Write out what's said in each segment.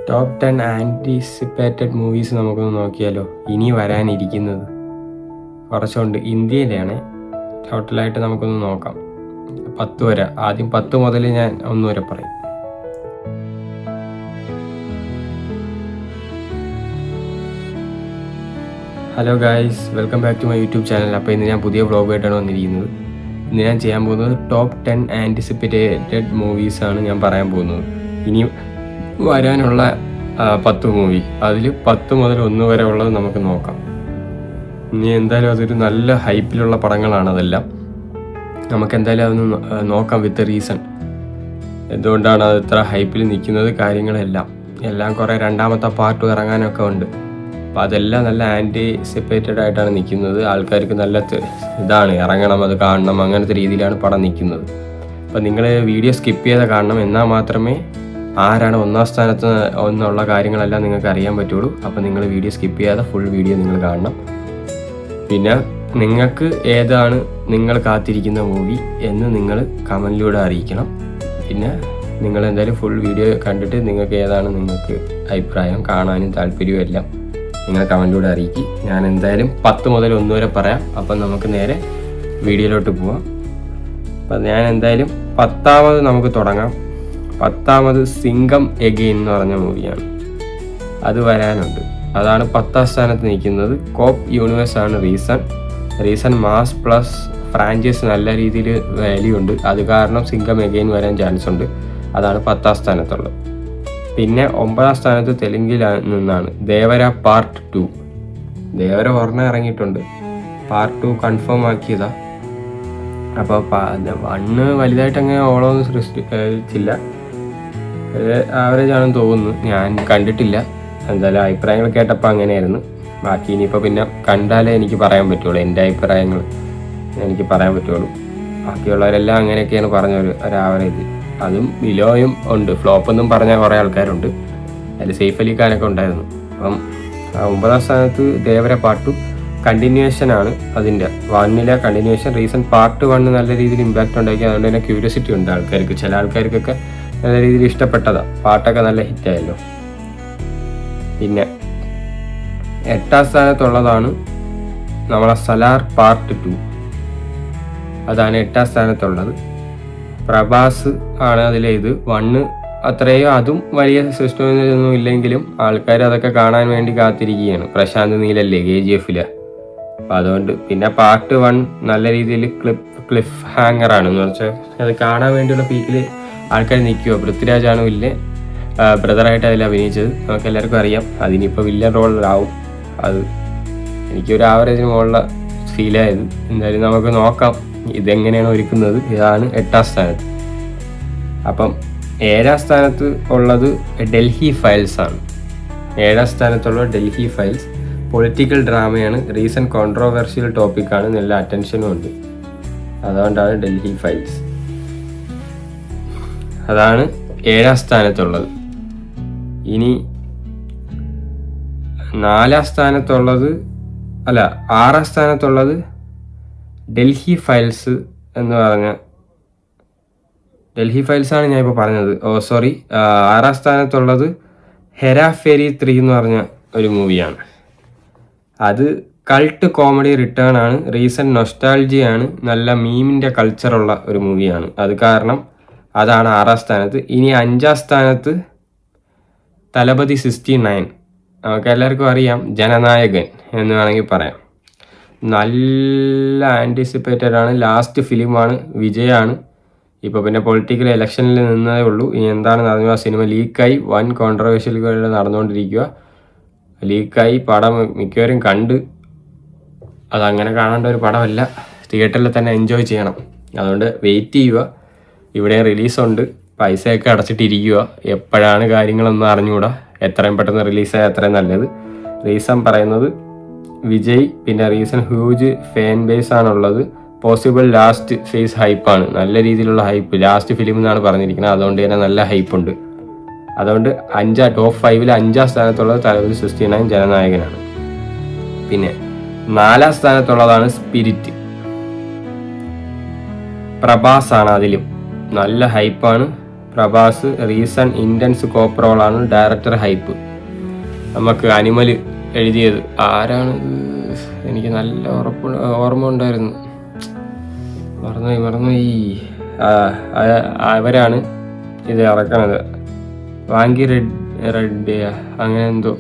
Top 10 anticipated movies നമുക്കൊന്ന് നോക്കിയാലോ. ഇനി വരാനിരിക്കുന്നത് കുറച്ചുണ്ട്. ഇന്ത്യയിലാണ്. ടോട്ടലായിട്ട് നമുക്കൊന്ന് നോക്കാം. 10 വരെ. ആദ്യം 10 മുതൽ ഞാൻ 1 വരെ പറയും. Hello guys, welcome back to my YouTube channel. അപ്പോൾ ഇന്ന് ഞാൻ പുതിയ വ്ളോഗായിട്ടാണ് വന്നിരിക്കുന്നത്. ഇന്ന് ഞാൻ ചെയ്യാൻ പോകുന്നത് ടോപ്പ് 10 ആൻറ്റിസിപ്പേറ്റഡ് മൂവീസാണ് ഞാൻ പറയാൻ പോകുന്നത്. ഇനി വരാനുള്ള 10 മൂവി, അതിൽ 10 മുതൽ 1 വരെ ഉള്ളത് നമുക്ക് നോക്കാം. ഇനി എന്തായാലും അതൊരു നല്ല ഹൈപ്പിലുള്ള പടങ്ങളാണ്. അതെല്ലാം നമുക്ക് എന്തായാലും അതൊന്ന് നോക്കാം വിത്ത് റീസൺ. എന്തുകൊണ്ടാണ് അത് ഇത്ര ഹൈപ്പിൽ നിൽക്കുന്നത്, എല്ലാം കുറേ രണ്ടാമത്തെ പാർട്ട് ഇറങ്ങാനൊക്കെ ഉണ്ട്. അപ്പോൾ അതെല്ലാം നല്ല ആൻറ്റിസിപ്പേറ്റഡ് ആയിട്ടാണ് നിൽക്കുന്നത്. ആൾക്കാർക്ക് നല്ല ഇതാണ്, ഇറങ്ങണം, അത് കാണണം, അങ്ങനത്തെ രീതിയിലാണ് പടം നിൽക്കുന്നത്. അപ്പോൾ നിങ്ങൾ വീഡിയോ സ്കിപ്പ് ചെയ്ത് കാണണം, എന്നാൽ മാത്രമേ ആരാണ് 1ാം സ്ഥാനത്ത് എന്നുള്ള കാര്യങ്ങളെല്ലാം നിങ്ങൾക്ക് അറിയാൻ പറ്റുള്ളൂ. അപ്പോൾ നിങ്ങൾ വീഡിയോ സ്കിപ്പ് ചെയ്യാതെ ഫുൾ വീഡിയോ നിങ്ങൾ കാണണം. പിന്നെ നിങ്ങൾക്ക് ഏതാണ് നിങ്ങൾ കാത്തിരിക്കുന്ന മൂവി എന്ന് നിങ്ങൾ കമൻറ്റിലൂടെ അറിയിക്കണം. പിന്നെ നിങ്ങൾ എന്തായാലും ഫുൾ വീഡിയോ കണ്ടിട്ട് നിങ്ങൾക്ക് ഏതാണ് നിങ്ങൾക്ക് അഭിപ്രായം, കാണാനും താല്പര്യവും എല്ലാം നിങ്ങൾ കമൻറ്റിലൂടെ അറിയിക്കും. ഞാൻ എന്തായാലും 10 മുതൽ 1 വരെ പറയാം. അപ്പം നമുക്ക് നേരെ വീഡിയോയിലോട്ട് പോവാം. അപ്പം ഞാൻ എന്തായാലും 10ാമത് നമുക്ക് തുടങ്ങാം. 10ാമത് സിംഗം എഗെയിൻ എന്ന് പറഞ്ഞ മൂവിയാണ്. അത് വരാനുണ്ട്. അതാണ് 10ാം സ്ഥാനത്ത് നിൽക്കുന്നത്. കോപ്പ് യൂണിവേഴ്സാണ് റീസൺ മാസ് പ്ലസ് ഫ്രാഞ്ചൈസ് നല്ല രീതിയിൽ വാല്യൂ ഉണ്ട്. അത് കാരണം സിംഗം എഗെയിൻ വരാൻ ചാൻസ് ഉണ്ട്. അതാണ് 10ാം സ്ഥാനത്തുള്ളത്. പിന്നെ 9ാം സ്ഥാനത്ത് തെലുങ്കിൽ നിന്നാണ് ദേവര പാർട്ട് 2. ദേവര ഒരെണ്ണം ഇറങ്ങിയിട്ടുണ്ട്, പാർട്ട് 2 കൺഫേം ആക്കിയതാ. അപ്പോൾ 1 വലുതായിട്ട് അങ്ങനെ ഓളമൊന്നും സൃഷ്ടിച്ചില്ല, ആവറേജ് ആണെന്ന് തോന്നുന്നു. ഞാൻ കണ്ടിട്ടില്ല. എന്തായാലും അഭിപ്രായങ്ങൾ കേട്ടപ്പോൾ അങ്ങനെയായിരുന്നു. ബാക്കി ഇനിയിപ്പോൾ പിന്നെ കണ്ടാലേ എനിക്ക് പറയാൻ പറ്റുള്ളൂ. എൻ്റെ അഭിപ്രായങ്ങൾ എനിക്ക് പറയാൻ പറ്റുള്ളൂ. ബാക്കിയുള്ളവരെല്ലാം അങ്ങനെയൊക്കെയാണ് പറഞ്ഞ ഒരു ആവറേജ്. അതും ബിലോയും ഉണ്ട്. ഫ്ലോപ്പൊന്നും പറഞ്ഞ കുറേ ആൾക്കാരുണ്ട്. അതിൽ സെയ്ഫ് അലി ഖാനൊക്കെ ഉണ്ടായിരുന്നു. അപ്പം 9ാം സ്ഥാനത്ത് ദേവര പാർട്ട് 2 കണ്ടിന്യൂവേഷൻ ആണ്. അതിൻ്റെ 1ലെ കണ്ടിന്യൂവേഷൻ. റീസൺ പാർട്ട് 1 നല്ല രീതിയിൽ ഇമ്പാക്റ്റ് ഉണ്ടാക്കി. അതുകൊണ്ട് തന്നെ ക്യൂരിയോസിറ്റി ഉണ്ട് ആൾക്കാർക്ക്. ചില ആൾക്കാർക്കൊക്കെ നല്ല രീതിയിൽ ഇഷ്ടപ്പെട്ടതാണ്. പാട്ടൊക്കെ നല്ല ഹിറ്റായല്ലോ. പിന്നെ 8ാം സ്ഥാനത്തുള്ളതാണ് നമ്മളെ സലാർ പാർട്ട് 2. അതാണ് 8ാം സ്ഥാനത്തുള്ളത്. പ്രഭാസ് ആണ് അതിലെ. ഇത് 1 അത്രയോ അതും വലിയ സിസ്റ്റമൊന്നും ഇല്ലെങ്കിലും ആൾക്കാർ അതൊക്കെ കാണാൻ വേണ്ടി കാത്തിരിക്കുകയാണ്. പ്രശാന്ത് നീലല്ലേ KGF-ല്. അപ്പം അതുകൊണ്ട് പിന്നെ പാർട്ട് 1 നല്ല രീതിയിൽ ക്ലിഫ് ഹാങ്ങറാണ്. എന്ന് വെച്ചാൽ അത് കാണാൻ വേണ്ടിയുള്ള പീക്കിൽ ആൾക്കാർ നിൽക്കുക. പൃഥ്വിരാജാണ് വില്ലൻ ബ്രദറായിട്ട് അതിൽ അഭിനയിച്ചത്. നമുക്ക് എല്ലാവർക്കും അറിയാം. അതിനിപ്പോൾ വില്ലൻ റോളിലാവും. അത് എനിക്കൊരു ആവറേജിന് മുകളിലുള്ള ഫീലായത്. എന്തായാലും നമുക്ക് നോക്കാം ഇതെങ്ങനെയാണ് ഒരുക്കുന്നത്. ഇതാണ് 8ാം സ്ഥാനത്ത്. അപ്പം 7ാം സ്ഥാനത്ത് ഉള്ളത് ഡൽഹി ഫയൽസ് ആണ്. 7ാം സ്ഥാനത്തുള്ള ഡൽഹി ഫയൽസ് പൊളിറ്റിക്കൽ ഡ്രാമയാണ്. റീസൺ കോൺട്രോവേഴ്ഷ്യൽ ടോപ്പിക്കാണ്. നല്ല അറ്റൻഷനും ഉണ്ട്. അതുകൊണ്ടാണ് ഡൽഹി ഫയൽസ്. അതാണ് 7ാം സ്ഥാനത്തുള്ളത്. ഇനി 4ാം സ്ഥാനത്തുള്ളത് 6ാം സ്ഥാനത്തുള്ളത് ഡൽഹി ഫയൽസ് എന്ന് പറഞ്ഞ ഡൽഹി ഫയൽസാണ് ഞാൻ ഇപ്പോൾ പറഞ്ഞത്. 6ാം സ്ഥാനത്തുള്ളത് ഹെരാഫേരി 3 എന്ന് പറഞ്ഞ ഒരു മൂവിയാണ്. അത് കൾട്ട് കോമഡി റിട്ടേൺ ആണ്. റീസൺ നൊസ്റ്റാൾജിയാണ്. നല്ല മീമിൻ്റെ കൾച്ചറുള്ള ഒരു മൂവിയാണ്. അത് കാരണം അതാണ് 6ാം സ്ഥാനത്ത്. ഇനി 5ാം സ്ഥാനത്ത് തലപതി 69. നമുക്ക് എല്ലാവർക്കും അറിയാം, ജനനായകൻ എന്ന് വേണമെങ്കിൽ പറയാം. നല്ല ആൻറ്റിസിപ്പേറ്റഡ് ആണ്. ലാസ്റ്റ് ഫിലിമാണ്. വിജയാണ്. ഇപ്പോൾ പിന്നെ പൊളിറ്റിക്കൽ ഇലക്ഷനിൽ നിന്നതേ ഉള്ളൂ. ഇനി എന്താണെന്ന് അറിഞ്ഞു. ആ സിനിമ ലീക്കായി 1 കോൺട്രവേഴ്ഷ്യലുകൾ നടന്നുകൊണ്ടിരിക്കുക. ലീക്കായി പടം മിക്കവരും കണ്ട്. അതങ്ങനെ കാണേണ്ട ഒരു പടമല്ല. തിയേറ്ററിൽ തന്നെ എൻജോയ് ചെയ്യണം. അതുകൊണ്ട് വെയിറ്റ് ചെയ്യുക. ഇവിടെ റിലീസുണ്ട്. പൈസയൊക്കെ അടച്ചിട്ടിരിക്കുക. എപ്പോഴാണ് കാര്യങ്ങളൊന്നും അറിഞ്ഞുകൂടാ. എത്രയും പെട്ടെന്ന് റിലീസായ അത്രയും നല്ലത്. റീസൺ പറയുന്നത് വിജയ്. പിന്നെ റീസൺ ഹ്യൂജ് ഫാൻ ബേസ് ആണുള്ളത്. പോസിബിൾ ലാസ്റ്റ് ഫേസ് ഹൈപ്പാണ്. നല്ല രീതിയിലുള്ള ഹൈപ്പ്. ലാസ്റ്റ് ഫിലിം എന്നാണ് പറഞ്ഞിരിക്കുന്നത്. അതുകൊണ്ട് തന്നെ നല്ല ഹൈപ്പുണ്ട്. അതുകൊണ്ട് ടോപ്പ് 5-ൽ 5ാം സ്ഥാനത്തുള്ളത് തലപതി 69 ജനനായകനാണ്. പിന്നെ 4ാം സ്ഥാനത്തുള്ളതാണ് സ്പിരിറ്റ്. പ്രഭാസ് ആണ് അതിലും. നല്ല ഹൈപ്പാണ്. പ്രഭാസ്. റീസൺ ഇൻറ്റൻസ് കോപ്പ് റോളാണ്. Director hype. നമുക്ക് അനിമൽ എഴുതിയത് ആരാണ്? എനിക്ക് നല്ല ഓർമ്മ ഉണ്ടായിരുന്നു, മറന്നുപോയി. അവരാണ് ഇത് ഇറക്കണത്. വാങ്കി റെഡ് അങ്ങനെ എന്തോ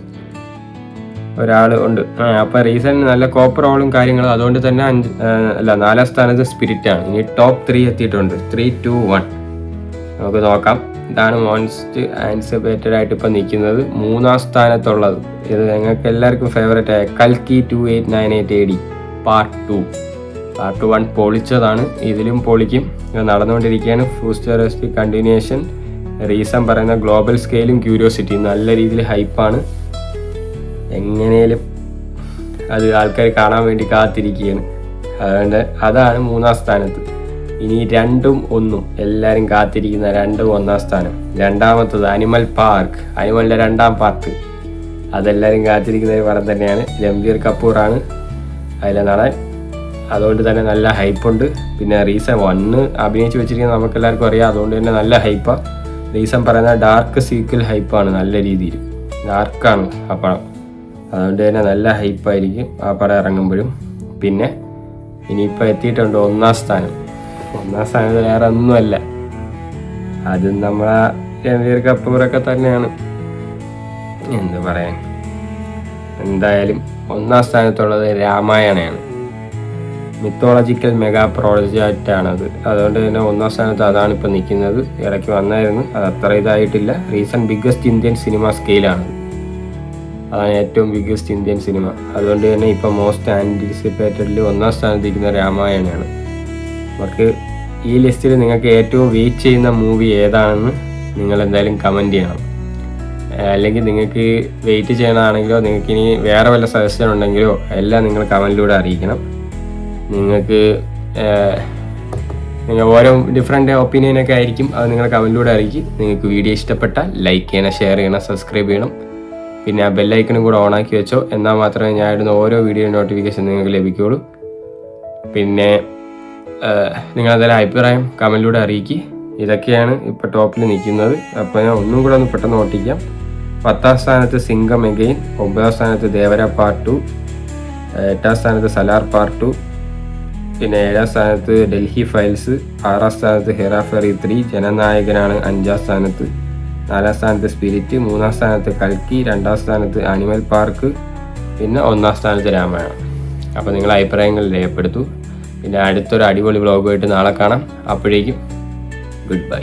ഒരാൾ ഉണ്ട്. അപ്പം റീസെൻ്റ് നല്ല കോപ്പർ റോളും കാര്യങ്ങളും. അതുകൊണ്ട് തന്നെ 4ാം സ്ഥാനത്ത് സ്പിരിറ്റാണ്. ഇനി ടോപ്പ് 3 എത്തിയിട്ടുണ്ട്. 3, 2, 1 നമുക്ക് നോക്കാം. ഇതാണ് മോസ്റ്റ് ആൻറ്റിസിപ്പേറ്റഡ് ആയിട്ട് ഇപ്പം നിൽക്കുന്നത്. 3ാം സ്ഥാനത്തുള്ളത് ഇത് ഞങ്ങൾക്ക് എല്ലാവർക്കും ഫേവറേറ്റ് ആയ കൽക്കി 2898 AD പാർട്ട് 2. പാർട്ട് 1 പൊളിച്ചതാണ്, ഇതിലും പൊളിക്കും. ഇത് നടന്നുകൊണ്ടിരിക്കുകയാണ്. Futuristic continuation. റീസൺ പറയുന്ന ഗ്ലോബൽ സ്കെയിലും ക്യൂരിയോസിറ്റി നല്ല രീതിയിൽ ഹൈപ്പാണ്. എങ്ങനെയും അത് ആൾക്കാർ കാണാൻ വേണ്ടി കാത്തിരിക്കുകയാണ്. അതുകൊണ്ട് അതാണ് 3ാം സ്ഥാനത്ത്. ഇനി 2ഉം 1ഉം എല്ലാവരും കാത്തിരിക്കുന്ന 2ഉം 1ാം സ്ഥാനം. 2ാമത്തത് അനിമൽ പാർക്ക്, അനിമലിൻ്റെ 2ാം പാർട്ട്. അതെല്ലാവരും കാത്തിരിക്കുന്ന ഒരു പടം തന്നെയാണ്. രൺബീർ കപൂറാണ് അതിലെ നടൻ. അതുകൊണ്ട് തന്നെ നല്ല ഹൈപ്പുണ്ട്. പിന്നെ റീസൺ 1 അഭിനയിച്ച് വെച്ചിരിക്കുന്നത് നമുക്കെല്ലാവർക്കും അറിയാം. അതുകൊണ്ട് തന്നെ നല്ല ഹൈപ്പാണ്. റീസൺ പറയുന്ന ഡാർക്ക് സീക്വൽ ഹൈപ്പാണ്. നല്ല രീതിയിൽ ഡാർക്കാണ് ആ പടം. അതുകൊണ്ട് തന്നെ നല്ല ഹൈപ്പായിരിക്കും ആ പടം ഇറങ്ങുമ്പോഴും. പിന്നെ ഇനിയിപ്പോൾ എത്തിയിട്ടുണ്ട് 1ാം സ്ഥാനം. 1ാം സ്ഥാനത്ത് വേറെ ഒന്നുമല്ല, അതും നമ്മളെ രൺബീർ കപൂറൊക്കെ തന്നെയാണ്. എന്ത് പറയാൻ, എന്തായാലും 1ാം സ്ഥാനത്തുള്ളത് രാമായണയാണ്. Mythological mega പ്രോജക്റ്റാണത്. അതുകൊണ്ട് തന്നെ 1ാം സ്ഥാനത്ത് അതാണ് ഇപ്പോൾ നിൽക്കുന്നത്. ഇടയ്ക്ക് വന്നായിരുന്നു, അത് അത്ര ഇതായിട്ടില്ല. റീസൺ ബിഗ്ഗസ്റ്റ് ഇന്ത്യൻ സിനിമ സ്കെയിലാണ്. അതാണ് ഏറ്റവും ബിഗ്ഗസ്റ്റ് ഇന്ത്യൻ സിനിമ. അതുകൊണ്ട് തന്നെ ഇപ്പോൾ മോസ്റ്റ് ആൻറ്റിസിപ്പേറ്റഡിൽ 1ാം സ്ഥാനത്തിരിക്കുന്ന രാമായണയാണ്. നമുക്ക് ഈ ലിസ്റ്റിൽ നിങ്ങൾക്ക് ഏറ്റവും വെയിറ്റ് ചെയ്യുന്ന മൂവി ഏതാണെന്ന് നിങ്ങൾ എന്തായാലും കമൻറ്റ് ചെയ്യണം. അല്ലെങ്കിൽ നിങ്ങൾക്ക് വെയിറ്റ് ചെയ്യണമാണെങ്കിലോ നിങ്ങൾക്ക് ഇനി വേറെ വല്ല സജഷൻ ഉണ്ടെങ്കിലോ എല്ലാം നിങ്ങൾ കമൻറ്റിലൂടെ അറിയിക്കണം. നിങ്ങൾ ഓരോ ഡിഫറെൻ്റ് ഒപ്പീനിയനൊക്കെ ആയിരിക്കും, അത് നിങ്ങൾ കമൻറ്റിലൂടെ അറിയിക്കും. നിങ്ങൾക്ക് വീഡിയോ ഇഷ്ടപ്പെട്ടാൽ ലൈക്ക് ചെയ്യണം, ഷെയർ ചെയ്യണം, സബ്സ്ക്രൈബ് ചെയ്യണം. പിന്നെ ആ ബെല്ലൈക്കനും കൂടെ ഓണാക്കി വെച്ചോ. എന്നാൽ മാത്രമേ ഞാൻ ഇടുന്ന ഓരോ വീഡിയോ നോട്ടിഫിക്കേഷൻ നിങ്ങൾക്ക് ലഭിക്കുകയുള്ളൂ. പിന്നെ നിങ്ങളെന്തായാലും അഭിപ്രായം കമൻറ്റിലൂടെ അറിയിക്കുക. ഇതൊക്കെയാണ് ഇപ്പോൾ ടോപ്പിൽ നിൽക്കുന്നത്. അപ്പോൾ ഞാൻ ഒന്നും കൂടെ ഒന്ന് പെട്ടെന്ന് ഓട്ടിക്കാം. 10ാം സ്ഥാനത്ത് സിംഗം എഗെയിൻ, 9ാം സ്ഥാനത്ത് ദേവര പാർട്ട് 2, 8ാം സ്ഥാനത്ത് സലാർ പാർട്ട് 2, പിന്നെ 7ാം സ്ഥാനത്ത് ഡൽഹി ഫയൽസ്, 6ാം സ്ഥാനത്ത് ഹെറാഫെറി 3, ജനനായകനാണ് 5ാം സ്ഥാനത്ത്, 4ാം സ്ഥാനത്ത് സ്പിരിറ്റ്, 3ാം സ്ഥാനത്ത് കൽക്കി, 2ാം സ്ഥാനത്ത് അനിമൽ പാർക്ക്, പിന്നെ 1ാം സ്ഥാനത്ത് രാമായണം. അപ്പോൾ നിങ്ങൾ അഭിപ്രായങ്ങൾ രേഖപ്പെടുത്തു. പിന്നെ അടുത്തൊരു അടിപൊളി വ്ളോഗുമായിട്ട് നാളെ കാണാം. അപ്പോഴേക്കും ഗുഡ് ബൈ.